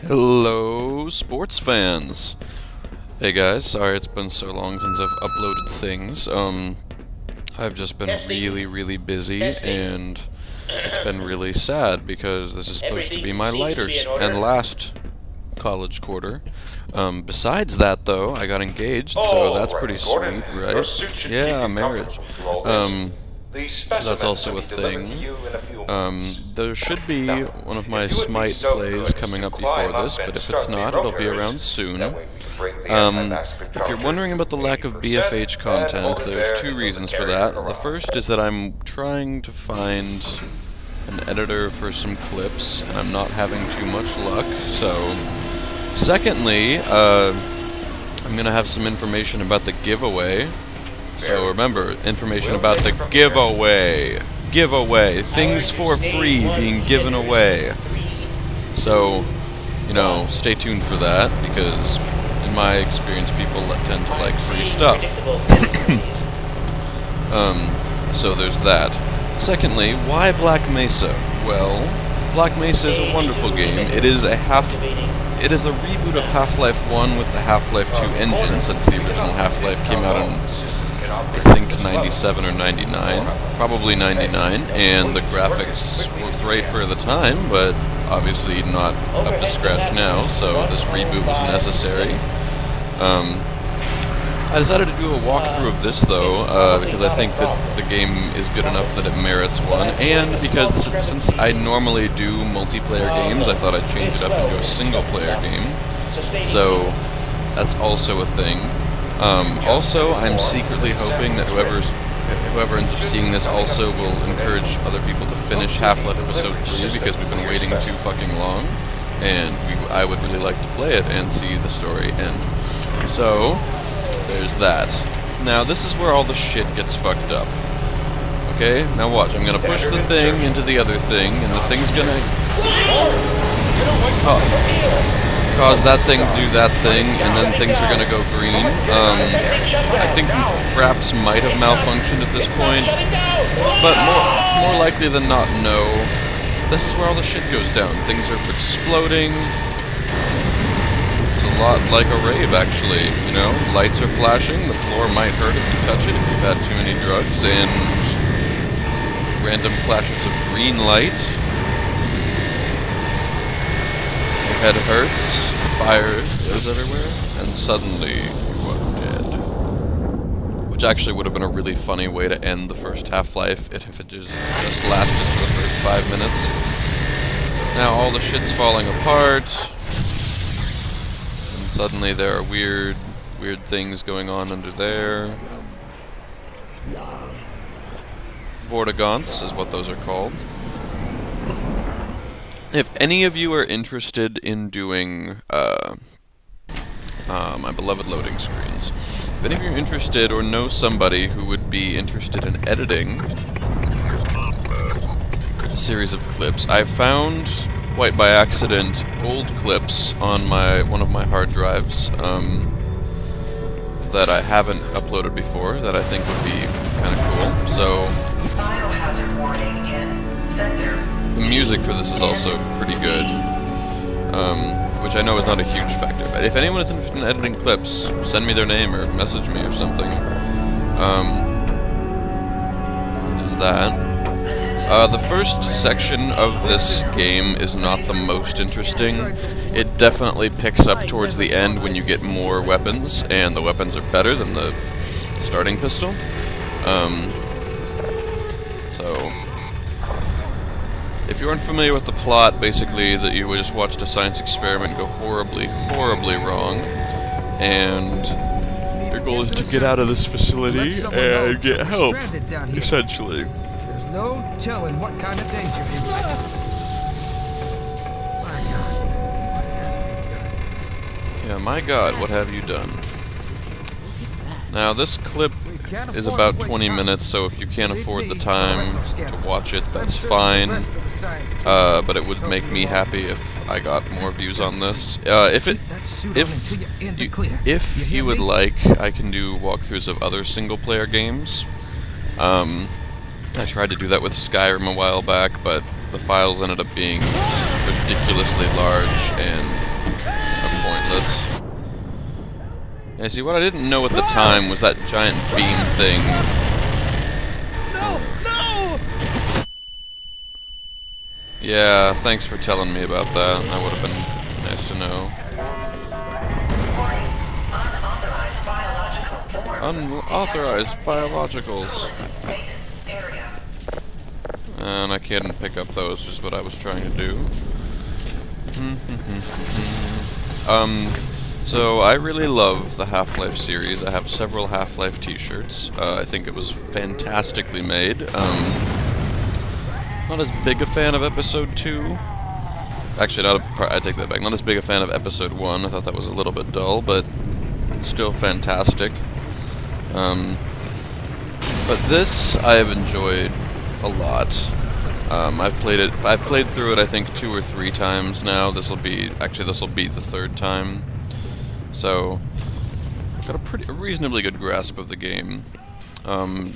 Hello, sports fans. Hey guys, sorry it's been so long since I've uploaded things. I've just been really busy, and it's been really sad because this is supposed to be my lighter and last college quarter. Besides that, though, I got engaged, so that's pretty sweet, right? Yeah, marriage. So that's also a thing. There should be one of my Smite plays coming up before this, but if it's not, it'll be around soon. If you're wondering about the lack of BFH content, there's two reasons for that. The first is that I'm trying to find an editor for some clips, and I'm not having too much luck, so... Secondly, I'm gonna have some information about the giveaway. So remember, information about the giveaway. Things for free being given away. So, stay tuned for that, because in my experience, people tend to like free stuff. So there's that. Secondly, why Black Mesa? Well, Black Mesa is a wonderful game. It is a reboot of Half-Life 1 with the Half-Life 2 engine, since the original Half-Life came out in, I think, 97 or 99, probably 99, and the graphics were great for the time, but obviously not up to scratch now, so this reboot was necessary. I decided to do a walkthrough of this, though, because I think that the game is good enough that it merits one, and because since I normally do multiplayer games, I thought I'd change it up and do a single-player game, so that's also a thing. Also, I'm secretly hoping that whoever ends up seeing this also will encourage other people to finish Half-Life Episode 3, because we've been waiting too fucking long, and I would really like to play it and see the story end. So, there's that. Now, this is where all the shit gets fucked up. Okay? Now watch, I'm gonna push the thing into the other thing, and the thing's gonna... cause that thing to do that thing, and then things are gonna go green. I think Fraps might have malfunctioned at this point, but more likely than not, no. This is where all the shit goes down. Things are exploding. It's a lot like a rave, actually, Lights are flashing, the floor might hurt if you touch it if you've had too many drugs, and random flashes of green light. Your head hurts, fire goes everywhere, and suddenly you are dead. Which actually would have been a really funny way to end the first Half-Life if it just lasted for the first 5 minutes. Now all the shit's falling apart. Suddenly there are weird things going on under there. Vortigaunts is what those are called. If any of you are interested in doing my beloved loading screens, if any of you are interested or know somebody who would be interested in editing a series of clips, I found, quite by accident, old clips on one of my hard drives that I haven't uploaded before that I think would be kind of cool. So the music for this is also pretty good, which I know is not a huge factor. But if anyone is interested in editing clips, send me their name or message me or something. There's that. The first section of this game is not the most interesting. It definitely picks up towards the end when you get more weapons, and the weapons are better than the starting pistol. So, if you aren't familiar with the plot, basically that you just watched a science experiment go horribly wrong, and your goal is to get out of this facility and get help, essentially. No telling what kind of danger he might have. My God, what have you done? Now, this clip is about 20 minutes, so if you can't afford the time to watch it, that's fine. But it would make me happy if I got more views on this. If you would like, I can do walkthroughs of other single-player games. I tried to do that with Skyrim a while back, but the files ended up being just ridiculously large, and pointless. Yeah, see, what I didn't know at the time was that giant beam thing. No! No! Yeah, thanks for telling me about that. That would have been nice to know. Unauthorized biologicals. And I couldn't pick up those, is what I was trying to do. So I really love the Half-Life series. I have several Half-Life t-shirts. I think it was fantastically made. Not as big a fan of Episode 2. Actually, I take that back. Not as big a fan of Episode 1. I thought that was a little bit dull, but still fantastic. But this I have enjoyed a lot. I've played through it I think 2 or 3 times now. This will be the 3rd time. So got a reasonably good grasp of the game. And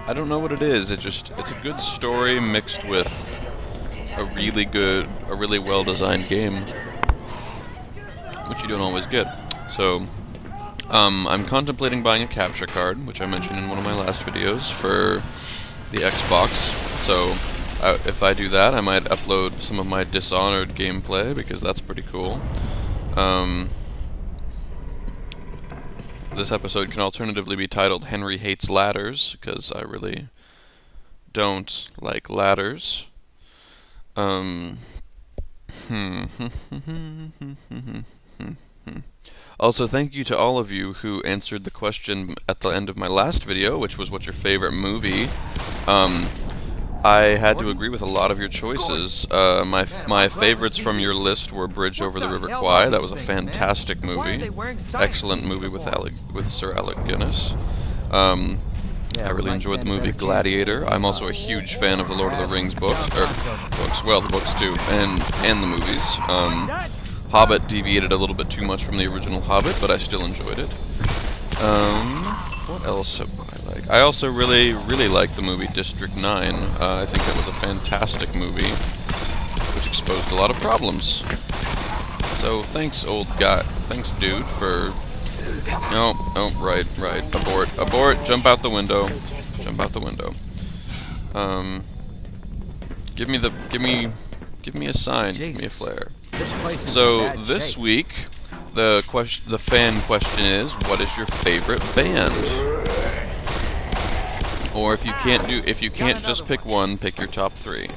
I don't know what it is. It's a good story mixed with a really well designed game, which you don't always get. So I'm contemplating buying a capture card, which I mentioned in one of my last videos, for the Xbox. So if I do that, I might upload some of my Dishonored gameplay, because that's pretty cool. This episode can alternatively be titled Henry Hates Ladders, because I really don't like ladders. Also, thank you to all of you who answered the question at the end of my last video, which was what's your favorite movie. I had to agree with a lot of your choices. My favorites from your list were Bridge Over the River Kwai. That was a fantastic movie. Excellent movie with Sir Alec Guinness. I really enjoyed the movie Gladiator. I'm also a huge fan of the Lord of the Rings books. Well, the books too, and the movies. Hobbit deviated a little bit too much from the original Hobbit, but I still enjoyed it. What else have I like? I also really liked the movie District 9. I think that was a fantastic movie, which exposed a lot of problems. So thanks, old guy. Thanks, dude, for... Oh, right. Abort, jump out the window. Jump out the window. Give me a sign, give me a flare. So this week, the fan question is, what is your favorite band? Or if you can't just pick one, pick your top 3.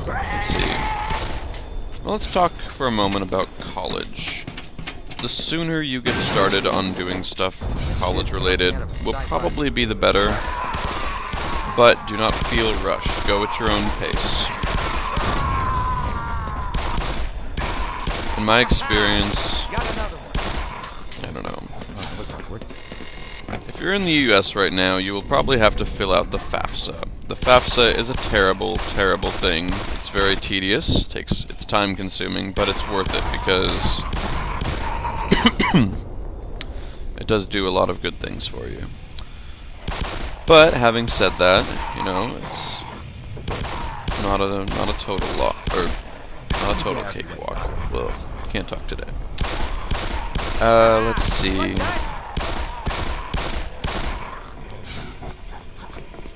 Let's see. Well, let's talk for a moment about college. The sooner you get started on doing stuff college-related will probably be the better, but do not feel rushed. Go at your own pace. In my experience, I don't know. If you're in the US right now, you will probably have to fill out the FAFSA. The FAFSA is a terrible thing. It's very tedious, it's time-consuming, but it's worth it because it does do a lot of good things for you. But having said that, you know, it's not a total not a total cakewalk. Ugh, can't talk today. Let's see.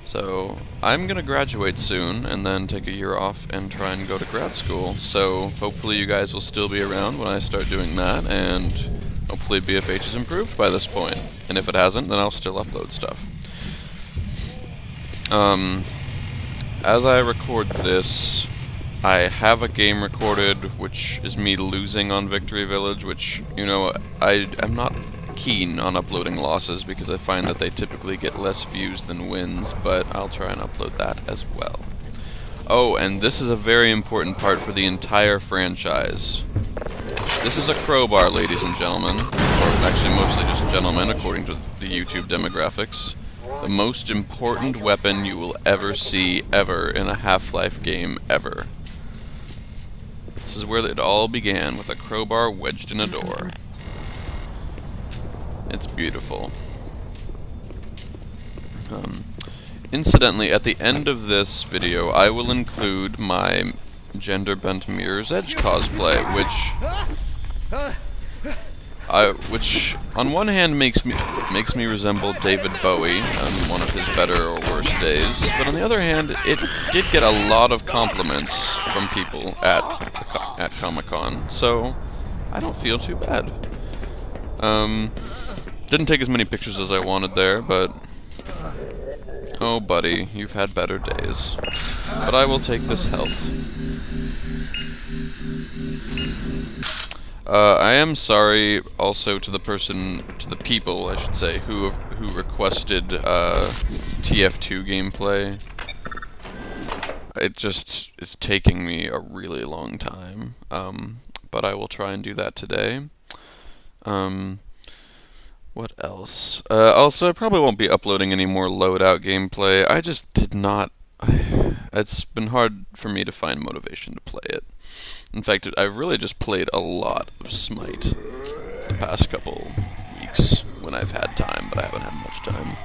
So, I'm gonna graduate soon, and then take a year off and try and go to grad school. So, hopefully you guys will still be around when I start doing that, and hopefully BFH is improved by this point. And if it hasn't, then I'll still upload stuff. As I record this, I have a game recorded, which is me losing on Victory Village, which, you know, I'm not keen on uploading losses because I find that they typically get less views than wins, but I'll try and upload that as well. Oh, and this is a very important part for the entire franchise. This is a crowbar, ladies and gentlemen, or actually mostly just gentlemen according to the YouTube demographics. The most important weapon you will ever see ever in a Half-Life game ever. This is where it all began, with a crowbar wedged in a door. It's beautiful. Incidentally, at the end of this video, I will include my gender bent Mirror's Edge cosplay, which on one hand makes me resemble David Bowie on one of his better or worse days, but on the other hand, it did get a lot of compliments from people at Comic-Con, so I don't feel too bad. Didn't take as many pictures as I wanted there, but oh buddy, you've had better days. But I will take this health. I am sorry also to the people, I should say, who requested TF2 gameplay. It's taking me a really long time, but I will try and do that today. What else? Also, I probably won't be uploading any more loadout gameplay. I just did not. It's been hard for me to find motivation to play it. In fact, I've really just played a lot of Smite the past couple weeks when I've had time, but I haven't had much time.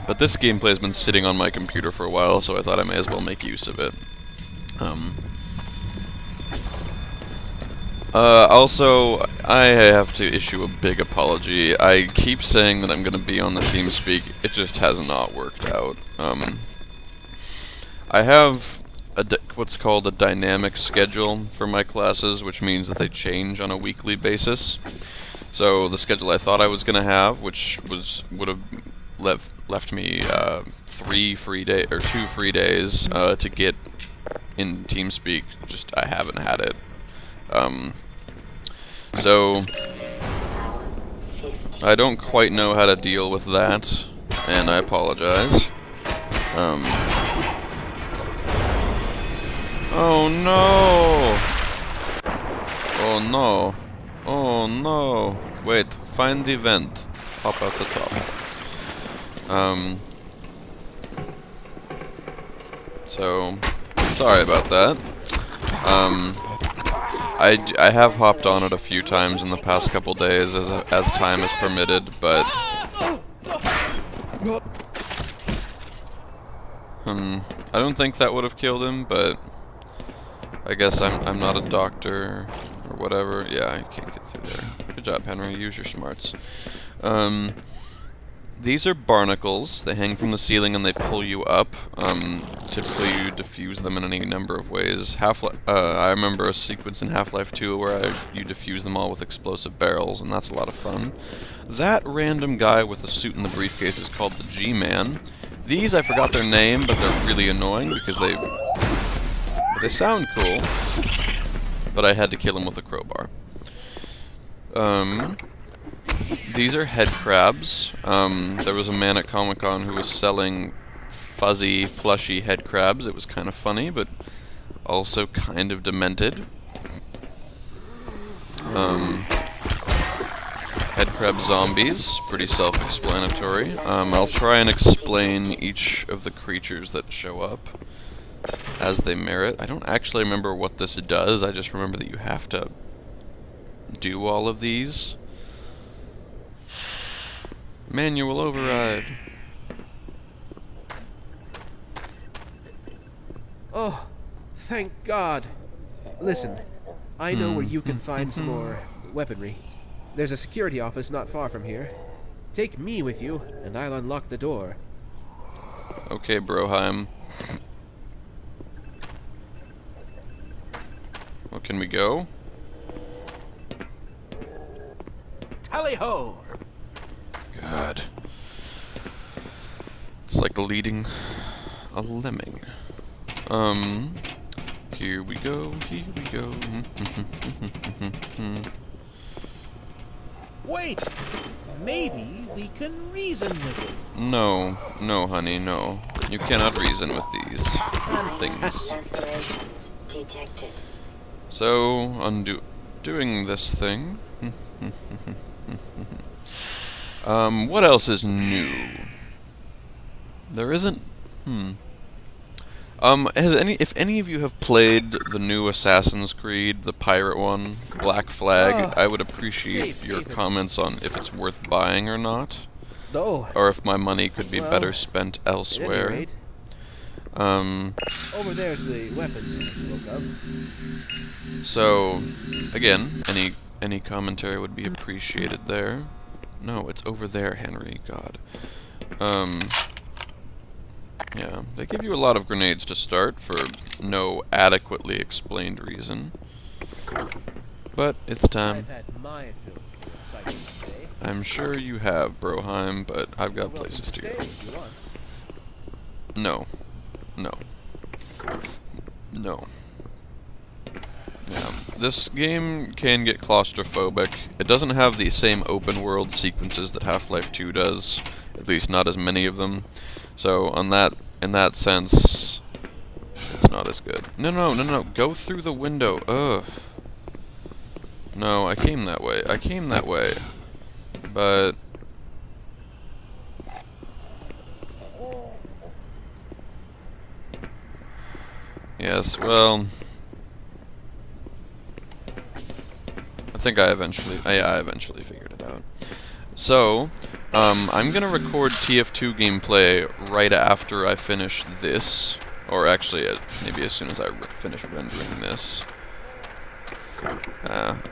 But this gameplay has been sitting on my computer for a while, so I thought I may as well make use of it. Also, I have to issue a big apology. I keep saying that I'm going to be on the TeamSpeak. It just has not worked out. I have what's called a dynamic schedule for my classes, which means that they change on a weekly basis. So the schedule I thought I was going to have, which would have left me 2 free days to get in TeamSpeak. Just I haven't had it. So I don't quite know how to deal with that, and I apologize. Oh no! Oh no! Oh no! Wait, find the vent. Hop out the top. So sorry about that. I have hopped on it a few times in the past couple days as time has permitted, but I don't think that would have killed him, but I guess I'm not a doctor or whatever. Yeah, I can't get through there. Good job, Henry. Use your smarts. These are barnacles. They hang from the ceiling and they pull you up. Typically you defuse them in any number of ways. I remember a sequence in Half-Life 2 where you defuse them all with explosive barrels, and that's a lot of fun. That random guy with the suit and the briefcase is called the G-Man. These, I forgot their name, but they're really annoying because they sound cool. But I had to kill him with a crowbar. These are head crabs. There was a man at Comic-Con who was selling fuzzy, plushy head crabs. It was kind of funny, but also kind of demented. Head crab zombies, pretty self-explanatory. I'll try and explain each of the creatures that show up as they merit. I don't actually remember what this does, I just remember that you have to do all of these. Manual override. Oh, thank God. Listen, I know where you can find some more weaponry. There's a security office not far from here. Take me with you, and I'll unlock the door. Okay, Broheim. Well, can we go? Tally-ho! God. It's like leading a lemming. Here we go, here we go. Wait! Maybe we can reason with it. No, no, honey, no. You cannot reason with these things. Detected. So, doing this thing. What else is new? There isn't. If any of you have played the new Assassin's Creed, the pirate one, Black Flag, I would appreciate your comments on if it's worth buying or not, No. or if my money could be better spent elsewhere. Over there's the weapon I spoke of. So, again, any commentary would be appreciated there. No, it's over there, Henry. God. Yeah, they give you a lot of grenades to start for no adequately explained reason. But it's time. I've had my fill of fighting today. I'm sure you have, Broheim, but I've got You're welcome places to stay go. if you want. No. No. No. Yeah, this game can get claustrophobic. It doesn't have the same open world sequences that Half-Life 2 does, at least not as many of them. So in that sense, it's not as good. No, go through the window. Ugh. No, I came that way. But yes, well, I think I eventually figured it out. So, I'm gonna record TF2 gameplay right after I finish this, or actually, maybe as soon as I finish rendering this.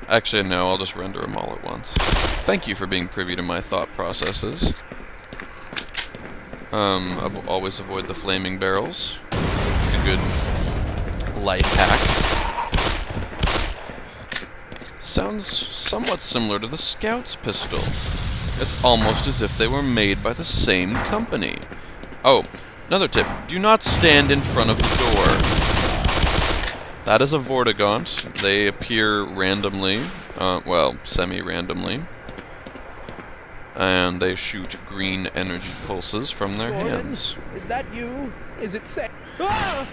Actually, no, I'll just render them all at once. Thank you for being privy to my thought processes. Always avoid the flaming barrels. It's a good life hack. Sounds somewhat similar to the Scout's pistol. It's almost as if they were made by the same company. Oh, another tip. Do not stand in front of the door. That is a Vortigaunt. They appear randomly, well, semi-randomly. And they shoot green energy pulses from their hands. Is that you? Is it safe? Ah!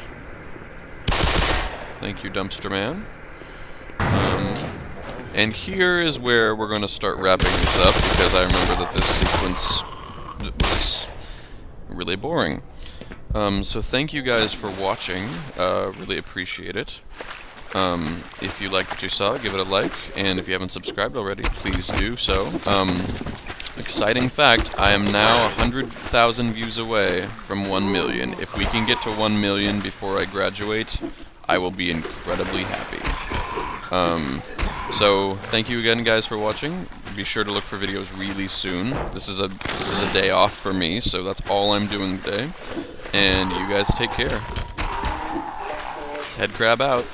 Thank you, Dumpster Man. And here is where we're going to start wrapping this up, because I remember that this sequence was really boring. So thank you guys for watching. Really appreciate it. If you liked what you saw, give it a like, and if you haven't subscribed already, please do so. Exciting fact, I am now 100,000 views away from 1 million. If we can get to 1 million before I graduate, I will be incredibly happy. So thank you again, guys, for watching. Be sure to look for videos really soon. This is a day off for me, so that's all I'm doing today. And you guys take care. Head crab out.